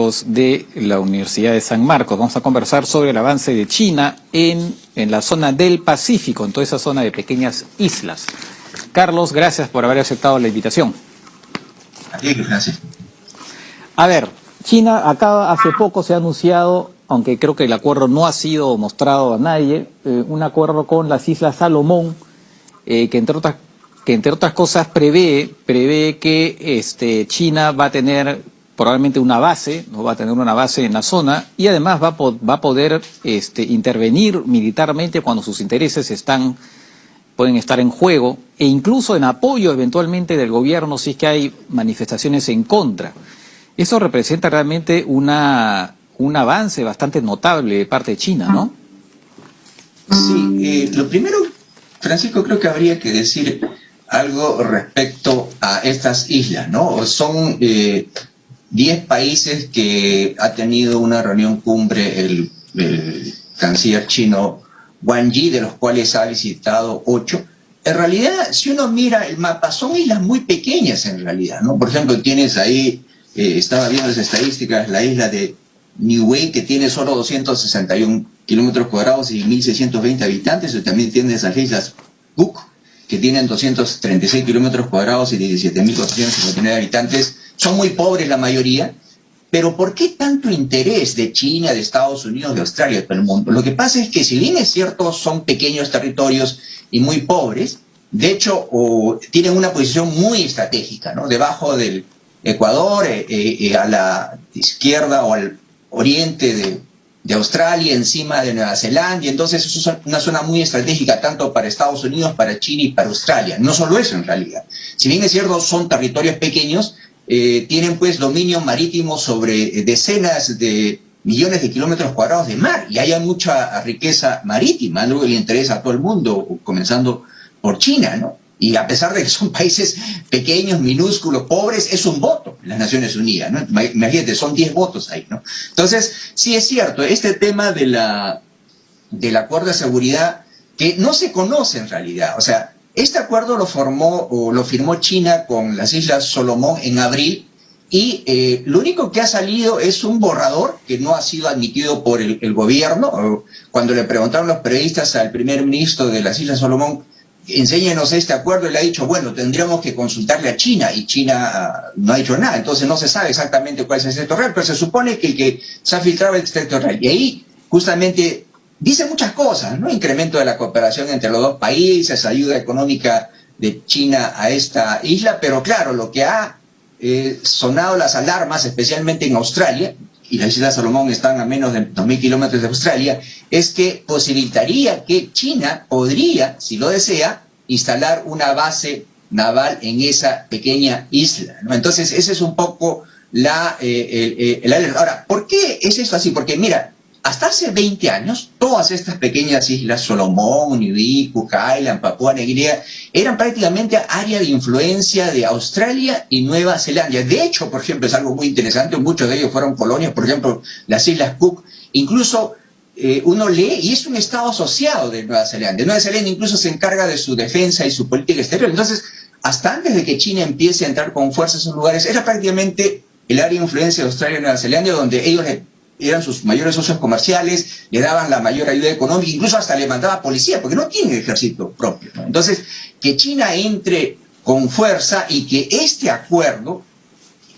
amigos de la Universidad de San Marcos. Vamos a conversar sobre el avance de China en la zona del Pacífico, en toda esa zona de pequeñas islas. Carlos, gracias por haber aceptado la invitación. Gracias. A ver, China acá hace poco se ha anunciado, aunque creo que el acuerdo no ha sido mostrado a nadie, un acuerdo con las Islas Salomón, que entre otras cosas prevé que China va a tener probablemente una base, ¿no? Va a tener una base en la zona y además va a poder intervenir militarmente cuando sus intereses pueden estar en juego e incluso en apoyo eventualmente del gobierno si es que hay manifestaciones en contra. Eso representa realmente un avance bastante notable de parte de China, ¿no? Sí, lo primero, Francisco, creo que habría que decir algo respecto a estas islas, ¿no? Son 10 países que ha tenido una reunión cumbre el canciller chino Wang Yi, de los cuales ha visitado 8. En realidad, si uno mira el mapa, son islas muy pequeñas en realidad, ¿no? Por ejemplo, tienes ahí, estaba viendo las estadísticas, la isla de Niue, que tiene solo 261 kilómetros cuadrados y 1.620 habitantes, y también tienes las islas Cook, que tienen 236 kilómetros cuadrados y 17.459 habitantes. Son muy pobres la mayoría, pero ¿por qué tanto interés de China, de Estados Unidos, de Australia, de todo el mundo? Lo que pasa es que, si bien es cierto, son pequeños territorios y muy pobres, de hecho, tienen una posición muy estratégica, ¿no? Debajo del Ecuador, a la izquierda o al oriente de Australia, encima de Nueva Zelanda, y entonces eso es una zona muy estratégica tanto para Estados Unidos, para China y para Australia. No solo eso en realidad. Si bien es cierto, son territorios pequeños, tienen pues dominio marítimo sobre decenas de millones de kilómetros cuadrados de mar, y hay mucha riqueza marítima, algo que le interesa a todo el mundo, comenzando por China, ¿no? Y a pesar de que son países pequeños, minúsculos, pobres, es un voto en las Naciones Unidas, ¿no? Imagínate, son 10 votos ahí, ¿no? Entonces, sí es cierto, este tema del acuerdo de seguridad, que no se conoce en realidad, o sea, este acuerdo lo firmó China con las Islas Solomón en abril, y lo único que ha salido es un borrador que no ha sido admitido por el gobierno. Cuando le preguntaron los periodistas al primer ministro de las Islas Solomón, enséñenos este acuerdo, y le ha dicho, bueno, tendríamos que consultarle a China, y China no ha dicho nada, entonces no se sabe exactamente cuál es el texto real, pero se supone que el que se ha filtrado es el texto real. Y ahí justamente dice muchas cosas, ¿no? Incremento de la cooperación entre los dos países, ayuda económica de China a esta isla, pero claro, lo que ha sonado las alarmas, especialmente en Australia, y las Islas Salomón están a menos de 2.000 kilómetros de Australia, es que posibilitaría que China podría, si lo desea, instalar una base naval en esa pequeña isla, ¿no? Entonces, ese es un poco el alerta. Ahora, ¿por qué es esto así? Porque, mira, hasta hace 20 años, todas estas pequeñas islas, Solomón, Niue, Cook Island, Papúa Nueva Guinea, eran prácticamente área de influencia de Australia y Nueva Zelanda. De hecho, por ejemplo, es algo muy interesante, muchos de ellos fueron colonias, por ejemplo, las Islas Cook, incluso uno lee, y es un estado asociado de Nueva Zelanda. Nueva Zelanda incluso se encarga de su defensa y su política exterior. Entonces, hasta antes de que China empiece a entrar con fuerza en esos lugares, era prácticamente el área de influencia de Australia y Nueva Zelanda, donde ellos eran sus mayores socios comerciales, le daban la mayor ayuda económica, incluso hasta le mandaba policía, porque no tiene ejército propio, ¿no? Entonces, que China entre con fuerza, y que este acuerdo,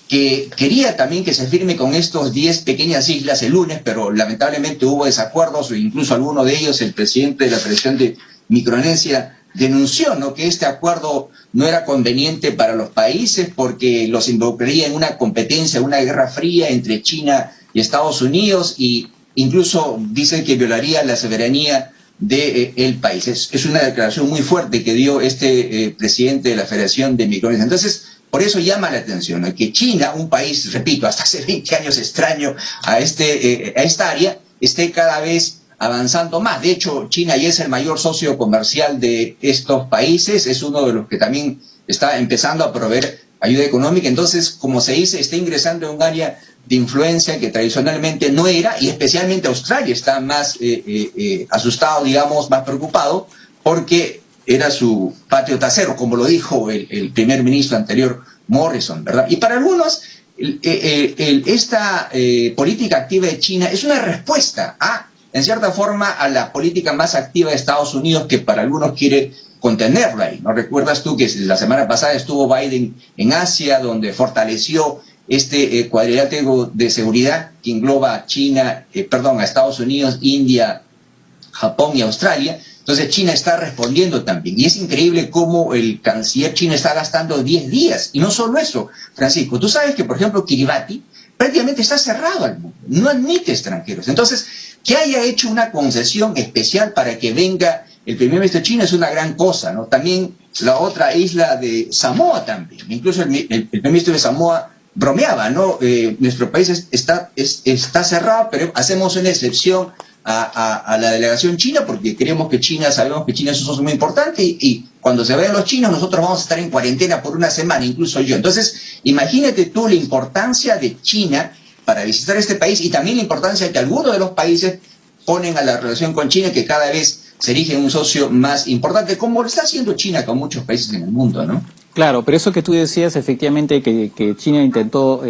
que quería también que se firme con estos 10 pequeñas islas el lunes, pero lamentablemente hubo desacuerdos, o incluso alguno de ellos, el presidente de la Federación de Micronesia, denunció, ¿no?, que este acuerdo no era conveniente para los países porque los involucraría en una competencia, una guerra fría entre China y Estados Unidos, y incluso dicen que violaría la soberanía del país. Es una declaración muy fuerte que dio este presidente de la Federación de Micronesia. Entonces, por eso llama la atención, ¿no?, que China, un país, repito, hasta hace 20 años extraño a esta área, esté cada vez avanzando más. De hecho, China ya es el mayor socio comercial de estos países, es uno de los que también está empezando a proveer ayuda económica. Entonces, como se dice, está ingresando en un área de influencia que tradicionalmente no era, y especialmente Australia está más asustado, digamos, más preocupado, porque era su patio trasero, como lo dijo el primer ministro anterior, Morrison, ¿verdad? Y para algunos, esta política activa de China es una respuesta en cierta forma, a la política más activa de Estados Unidos, que para algunos quiere contenerla ahí, ¿no? ¿Recuerdas tú que la semana pasada estuvo Biden en Asia, donde fortaleció este cuadrilátero de seguridad que engloba a a Estados Unidos, India, Japón y Australia? Entonces China está respondiendo también. Y es increíble cómo el canciller chino está gastando 10 días. Y no solo eso, Francisco. Tú sabes que, por ejemplo, Kiribati prácticamente está cerrado al mundo. No admite extranjeros. Entonces, que haya hecho una concesión especial para que venga el primer ministro chino es una gran cosa, ¿no? También la otra isla de Samoa también. Incluso el primer ministro de Samoa bromeaba, ¿no? Nuestro país está cerrado, pero hacemos una excepción a la delegación china porque sabemos que China es un socio muy importante y cuando se vayan los chinos nosotros vamos a estar en cuarentena por una semana, incluso yo. Entonces, imagínate tú la importancia de China para visitar este país y también la importancia de que algunos de los países ponen a la relación con China, que cada vez se erige en un socio más importante, como lo está haciendo China con muchos países en el mundo, ¿no? Claro, pero eso que tú decías, efectivamente, que China intentó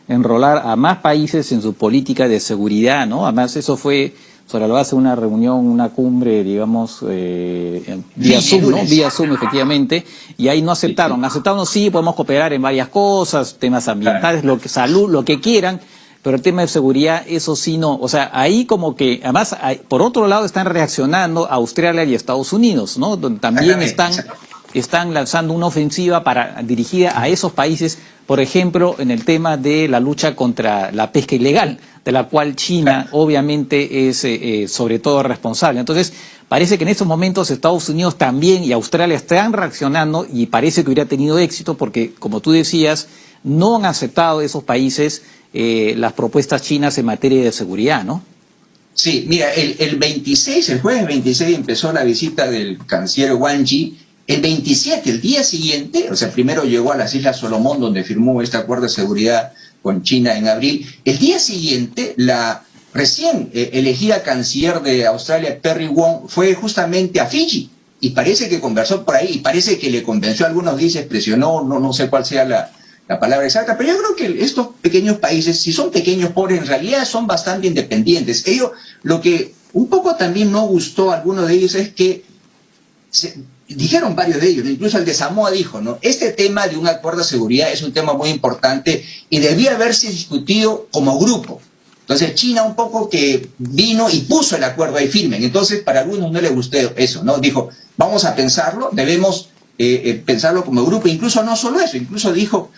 enrolar a más países en su política de seguridad, ¿no? Además, eso fue sobre la base de una reunión, una cumbre, digamos, vía Zoom, ¿no? Vía Zoom, efectivamente, y ahí no aceptaron. Aceptaron, sí, podemos cooperar en varias cosas, temas ambientales, salud, lo que quieran, pero el tema de seguridad, eso sí no. O sea, ahí como que, además, por otro lado están reaccionando Australia y Estados Unidos, ¿no? Donde también están lanzando una ofensiva dirigida a esos países, por ejemplo, en el tema de la lucha contra la pesca ilegal, de la cual China obviamente es sobre todo responsable. Entonces, parece que en estos momentos Estados Unidos también y Australia están reaccionando y parece que hubiera tenido éxito porque, como tú decías, no han aceptado esos países las propuestas chinas en materia de seguridad, ¿no? Sí, mira, el jueves 26 empezó la visita del canciller Wang Yi. El 27, el día siguiente, o sea, primero llegó a las Islas Solomón, donde firmó este acuerdo de seguridad con China en abril. El día siguiente, la recién elegida canciller de Australia, Perry Wong, fue justamente a Fiji. Y parece que conversó por ahí, y parece que le convenció a algunos, dice, presionó, no sé cuál sea la palabra exacta, pero yo creo que estos pequeños países, si son pequeños, pobres, en realidad son bastante independientes. Lo que un poco también no gustó a algunos de ellos es que dijeron varios de ellos, incluso el de Samoa dijo, ¿no? Este tema de un acuerdo de seguridad es un tema muy importante y debía haberse discutido como grupo. Entonces China un poco que vino y puso el acuerdo ahí firme. Entonces para algunos no les gustó eso, ¿no? Dijo, vamos a pensarlo, debemos pensarlo como grupo. Incluso no solo eso, incluso dijo,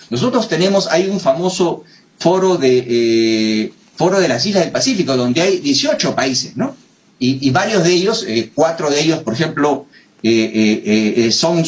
hay un famoso foro de las Islas del Pacífico donde hay 18 países, ¿no? Y varios de ellos, 4 de ellos, por ejemplo, son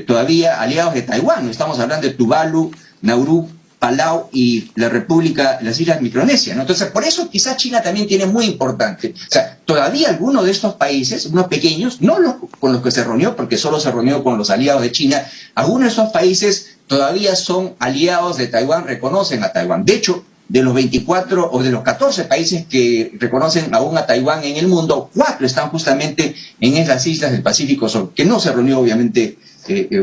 todavía aliados de Taiwán. Estamos hablando de Tuvalu, Nauru, Palau y las Islas Micronesia, ¿no? Entonces, por eso quizás China también tiene muy importante. O sea, todavía algunos de estos países, unos pequeños, no con los que se reunió, porque solo se reunió con los aliados de China, algunos de esos países todavía son aliados de Taiwán, reconocen a Taiwán. De hecho, de los 24 o de los 14 países que reconocen aún a Taiwán en el mundo, 4 están justamente en esas islas del Pacífico Sur, que no se reunió obviamente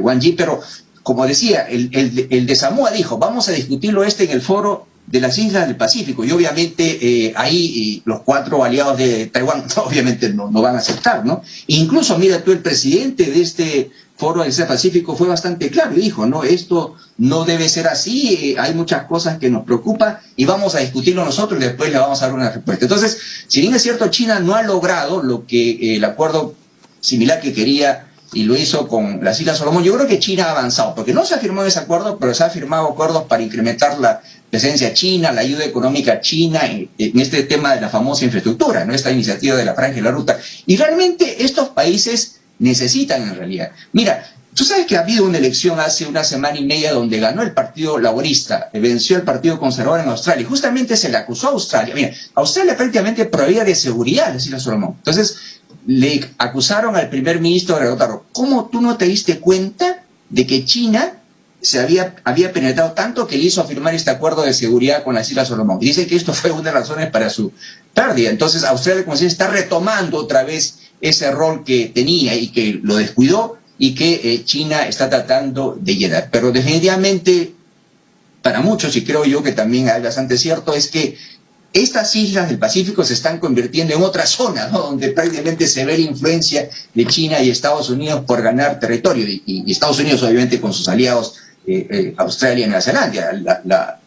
Wang Yi, pero como decía, el de Samoa dijo, vamos a discutirlo en el foro de las islas del Pacífico, y obviamente ahí los 4 aliados de Taiwán obviamente no van a aceptar, ¿no? Incluso, mira tú, el presidente de este foro del Pacífico fue bastante claro y dijo, no, esto no debe ser así, hay muchas cosas que nos preocupan y vamos a discutirlo nosotros y después le vamos a dar una respuesta. Entonces, si bien es cierto, China no ha logrado lo que el acuerdo similar que quería y lo hizo con las Islas Solomón, yo creo que China ha avanzado, porque no se ha firmado ese acuerdo, pero se ha firmado acuerdos para incrementar la presencia china, la ayuda económica china en este tema de la famosa infraestructura, ¿no? Esta iniciativa de la Franja y la Ruta. Y realmente estos países necesitan en realidad. Mira, tú sabes que ha habido una elección hace una semana y media donde ganó el Partido Laborista, venció el Partido Conservador en Australia, y justamente se le acusó a Australia. Mira, Australia prácticamente proveía de seguridad las Islas Solomón. Entonces, le acusaron al primer ministro de Rotaro, ¿cómo tú no te diste cuenta de que China había penetrado tanto que le hizo firmar este acuerdo de seguridad con las Islas Solomón? Y dice que esto fue una de las razones para su pérdida. Entonces, Australia, como se dice, está retomando otra vez ese rol que tenía y que lo descuidó y que China está tratando de llenar. Pero definitivamente para muchos, y creo yo que también hay bastante cierto, es que estas islas del Pacífico se están convirtiendo en otra zona, ¿no? Donde prácticamente se ve la influencia de China y Estados Unidos por ganar territorio, y Estados Unidos obviamente con sus aliados Australia y Nueva Zelanda.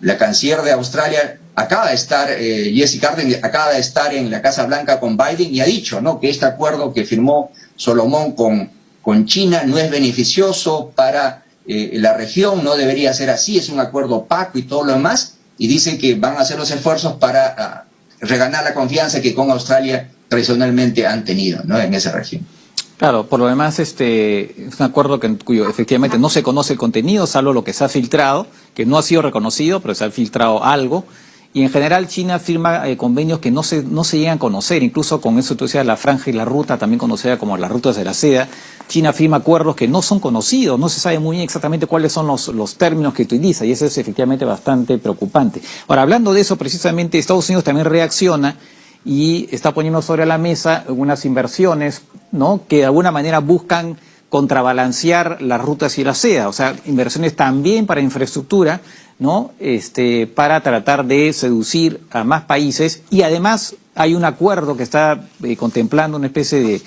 La canciller de Australia acaba de estar, Jessica Ardern, acaba de estar en la Casa Blanca con Biden y ha dicho, ¿no?, que este acuerdo que firmó Solomón con China no es beneficioso para la región, no debería ser así, es un acuerdo opaco y todo lo demás, y dicen que van a hacer los esfuerzos para reganar la confianza que con Australia tradicionalmente han tenido, ¿no?, en esa región. Claro, por lo demás es un acuerdo cuyo efectivamente no se conoce el contenido, salvo lo que se ha filtrado, que no ha sido reconocido, pero se ha filtrado algo. Y en general China firma convenios que no se llegan a conocer, incluso con eso tú decías la franja y la ruta, también conocida como las rutas de la seda. China firma acuerdos que no son conocidos, no se sabe muy bien exactamente cuáles son los términos que utiliza, y eso es efectivamente bastante preocupante. Ahora, hablando de eso, precisamente Estados Unidos también reacciona y está poniendo sobre la mesa unas inversiones, ¿no?, que de alguna manera buscan contrabalancear las rutas y la seda, o sea, inversiones también para infraestructura, ¿no?, para tratar de seducir a más países, y además hay un acuerdo que está contemplando una especie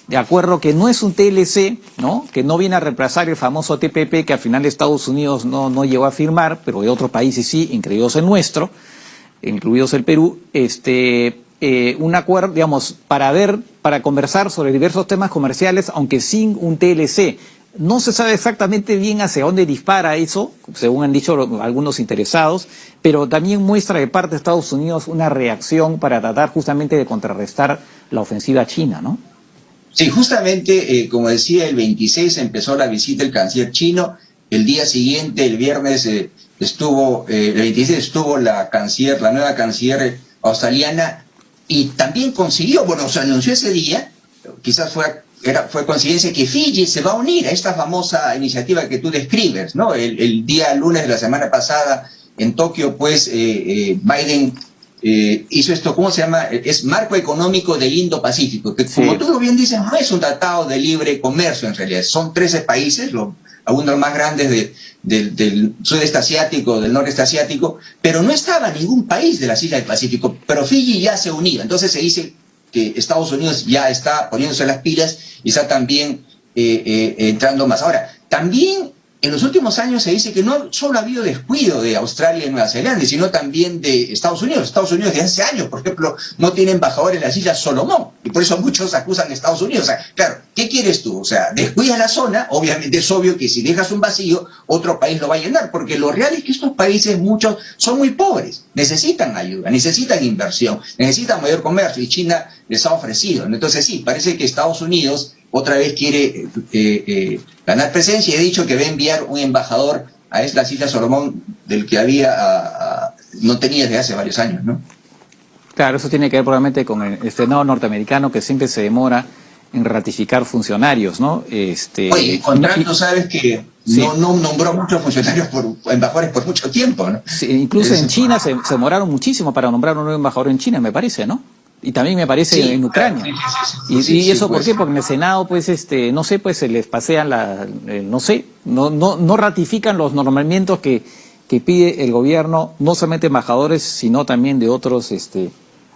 de acuerdo que no es un TLC, ¿no?, que no viene a reemplazar el famoso TPP que al final Estados Unidos no llegó a firmar, pero de otros países sí, incluidos el nuestro, incluidos el Perú, un acuerdo, digamos, para conversar sobre diversos temas comerciales, aunque sin un TLC. No se sabe exactamente bien hacia dónde dispara eso, según han dicho algunos interesados, pero también muestra de parte de Estados Unidos una reacción para tratar justamente de contrarrestar la ofensiva china, ¿no? Sí, justamente, como decía, el 26 empezó la visita del canciller chino, el día siguiente, el viernes, el 26 estuvo la nueva canciller australiana, y también consiguió, bueno, se anunció ese día, quizás fue coincidencia, que Fiji se va a unir a esta famosa iniciativa que tú describes, ¿no? El día lunes de la semana pasada en Tokio, pues Biden hizo esto, ¿cómo se llama? Es Marco Económico del Indo-Pacífico, que como tú lo bien dices, no es un tratado de libre comercio en realidad, son 13 países, algunos de los más grandes del sudeste asiático, del noreste asiático, pero no estaba ningún país de las islas del Pacífico, pero Fiji ya se unió, entonces se dice que Estados Unidos ya está poniéndose las pilas y está también entrando más. Ahora, también en los últimos años se dice que no solo ha habido descuido de Australia y Nueva Zelanda, sino también de Estados Unidos. Estados Unidos de hace años, por ejemplo, no tiene embajador en las Islas Solomón, y por eso muchos acusan a Estados Unidos. O sea, claro, ¿qué quieres tú? O sea, descuidas la zona, obviamente es obvio que si dejas un vacío, otro país lo va a llenar, porque lo real es que estos países, muchos, son muy pobres, necesitan ayuda, necesitan inversión, necesitan mayor comercio, y China les ha ofrecido. Entonces sí, parece que Estados Unidos otra vez quiere ganar presencia, y he dicho que va a enviar un embajador a las Islas Solomón, del que no tenía desde hace varios años, ¿no? Claro, eso tiene que ver probablemente con el Senado norteamericano, que siempre se demora en ratificar funcionarios, ¿no? Oye, tú sabes que sí, no nombró muchos funcionarios embajadores por mucho tiempo, ¿no? Sí, incluso en China se demoraron muchísimo para nombrar un nuevo embajador en China, me parece, ¿no? Y también me parece en Ucrania. ¿Y eso por qué? Porque en el Senado, pues, no sé, pues se les pasean no ratifican los nombramientos que pide el gobierno, no solamente embajadores, sino también de otros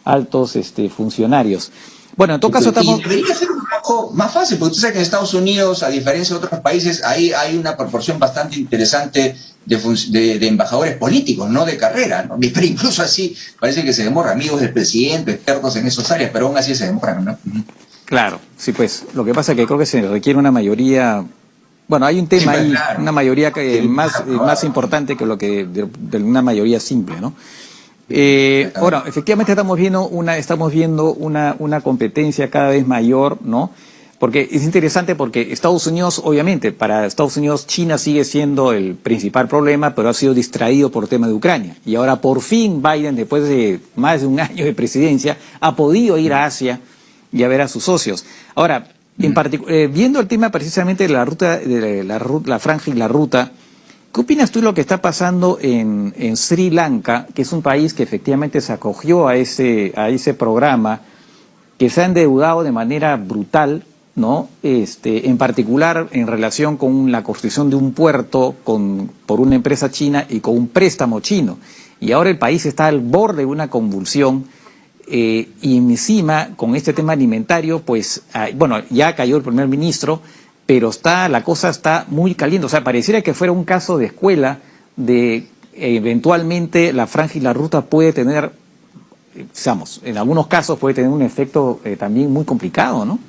altos funcionarios. Bueno, en todo caso estamos... Y debería ser un poco más fácil, porque tú sabes que en Estados Unidos, a diferencia de otros países, ahí hay una proporción bastante interesante de embajadores políticos, no de carrera, ¿no? Pero incluso así parece que se demora, amigos del presidente, expertos en esas áreas, pero aún así se demoran, ¿no? Claro, sí, pues lo que pasa es que creo que se requiere una mayoría. Bueno, hay un tema ahí, claro, una mayoría más importante que lo que de una mayoría simple, ¿no? Bueno, efectivamente estamos viendo una competencia cada vez mayor, ¿no? Porque es interesante porque Estados Unidos, obviamente, para Estados Unidos China sigue siendo el principal problema, pero ha sido distraído por el tema de Ucrania. Y ahora por fin Biden, después de más de un año de presidencia, ha podido ir a Asia y a ver a sus socios. Ahora, viendo el tema precisamente de la ruta, la franja y la ruta, ¿qué opinas tú de lo que está pasando en Sri Lanka, que es un país que efectivamente se acogió a ese programa, que se ha endeudado de manera brutal, ¿no? En particular en relación con la construcción de un puerto por una empresa china y con un préstamo chino. Y ahora el país está al borde de una convulsión y encima con este tema alimentario, pues, bueno, ya cayó el primer ministro, pero la cosa está muy caliente. O sea, pareciera que fuera un caso de escuela de eventualmente la franja y la ruta puede tener, digamos, en algunos casos puede tener un efecto también muy complicado, ¿no?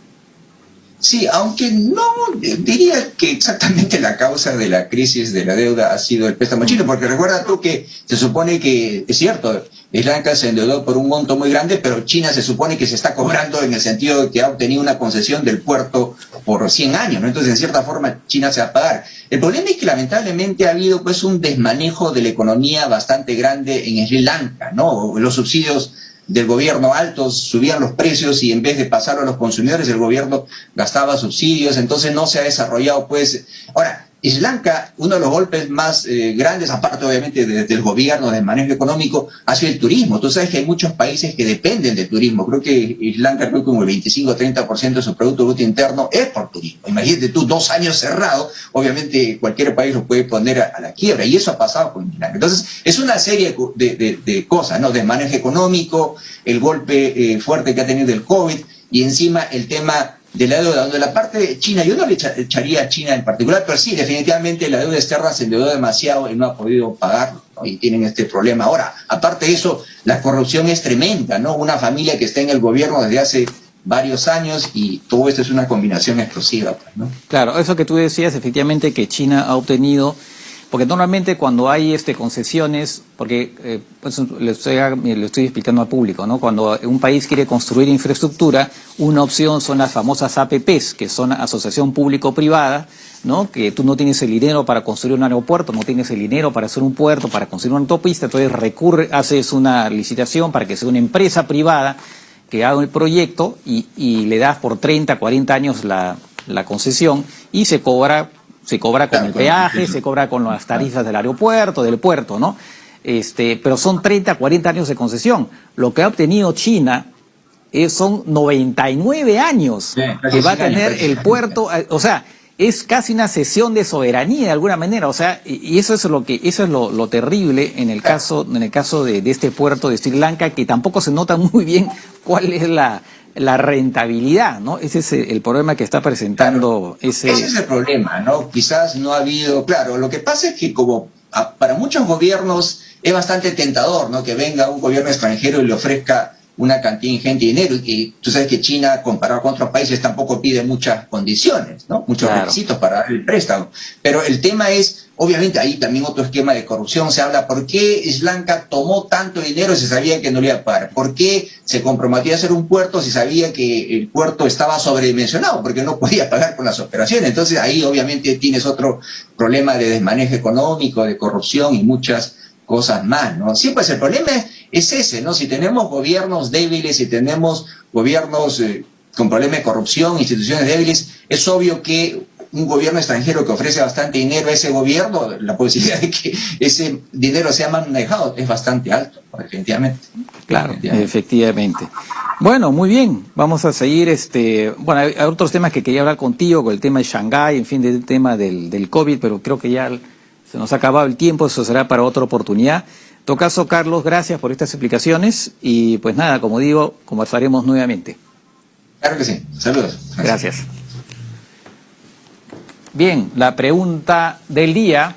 Sí, aunque no diría que exactamente la causa de la crisis de la deuda ha sido el préstamo chino, porque recuerda tú que se supone que, es cierto, Sri Lanka se endeudó por un monto muy grande, pero China se supone que se está cobrando en el sentido de que ha obtenido una concesión del puerto por 100 años, ¿no? Entonces, en cierta forma, China se va a pagar. El problema es que lamentablemente ha habido pues un desmanejo de la economía bastante grande en Sri Lanka, ¿no? Los subsidios del gobierno altos, subían los precios y en vez de pasarlo a los consumidores, el gobierno gastaba subsidios, entonces no se ha desarrollado, pues. Ahora, Sri Lanka, uno de los golpes más grandes, aparte obviamente del gobierno, del manejo económico, ha sido el turismo. Tú sabes que hay muchos países que dependen del turismo. Creo que Sri Lanka, creo que como el 25-30% de su Producto Bruto Interno es por turismo. Imagínate tú, 2 años cerrados, obviamente cualquier país lo puede poner a la quiebra, y eso ha pasado con Sri Lanka. Entonces, es una serie de cosas, ¿no? De manejo económico, el golpe fuerte que ha tenido el COVID, y encima el tema de la deuda, donde la parte de China, yo no le echaría a China en particular, pero sí, definitivamente la deuda externa se endeudó demasiado y no ha podido pagarlo, ¿no? Y tienen este problema. Ahora, aparte de eso, la corrupción es tremenda, ¿no? Una familia que está en el gobierno desde hace varios años y todo esto es una combinación explosiva, pues, ¿no? Claro, eso que tú decías, efectivamente, que China ha obtenido. Porque normalmente cuando hay concesiones, porque pues, le estoy explicando al público, ¿no? Cuando un país quiere construir infraestructura, una opción son las famosas APPs, que son asociación público-privada, ¿no? Que tú no tienes el dinero para construir un aeropuerto, no tienes el dinero para hacer un puerto, para construir una autopista, entonces haces una licitación para que sea una empresa privada que haga el proyecto y le das por 30, 40 años la concesión y se cobra con el peaje, se cobra con las tarifas del aeropuerto, del puerto, ¿no? Pero son 30, 40 años de concesión. Lo que ha obtenido China son 99 años que va a tener el puerto, o sea, es casi una cesión de soberanía de alguna manera, o sea, y eso es lo terrible en el caso de este puerto de Sri Lanka, que tampoco se nota muy bien cuál es la rentabilidad, ¿no? Ese es el problema que está presentando. Claro, ese es el problema, ¿no? Quizás no ha habido, claro, lo que pasa es que como para muchos gobiernos es bastante tentador, ¿no? Que venga un gobierno extranjero y le ofrezca una cantidad ingente de dinero, y tú sabes que China, comparado con otros países, tampoco pide muchas condiciones, ¿no? Muchos requisitos para dar el préstamo. Pero el tema es, obviamente, ahí también otro esquema de corrupción. Se habla, ¿por qué Sri Lanka tomó tanto dinero si sabía que no le iba a pagar? ¿Por qué se comprometió a hacer un puerto si sabía que el puerto estaba sobredimensionado? Porque no podía pagar con las operaciones. Entonces ahí obviamente tienes otro problema de desmanejo económico, de corrupción y muchas cosas más, ¿no? Sí, pues el problema es ese, ¿no? Si tenemos gobiernos débiles, si tenemos gobiernos con problemas de corrupción, instituciones débiles, es obvio que un gobierno extranjero que ofrece bastante dinero a ese gobierno, la posibilidad de que ese dinero sea manejado es bastante alto, definitivamente. Claro, efectivamente. Bueno, muy bien, vamos a seguir, bueno, hay otros temas que quería hablar contigo, con el tema de Shanghái, en fin, del tema del COVID, pero creo que ya se nos ha acabado el tiempo, eso será para otra oportunidad. En todo caso, Carlos, gracias por estas explicaciones y pues nada, como digo, conversaremos nuevamente. Claro que sí, saludos. Gracias. Bien, la pregunta del día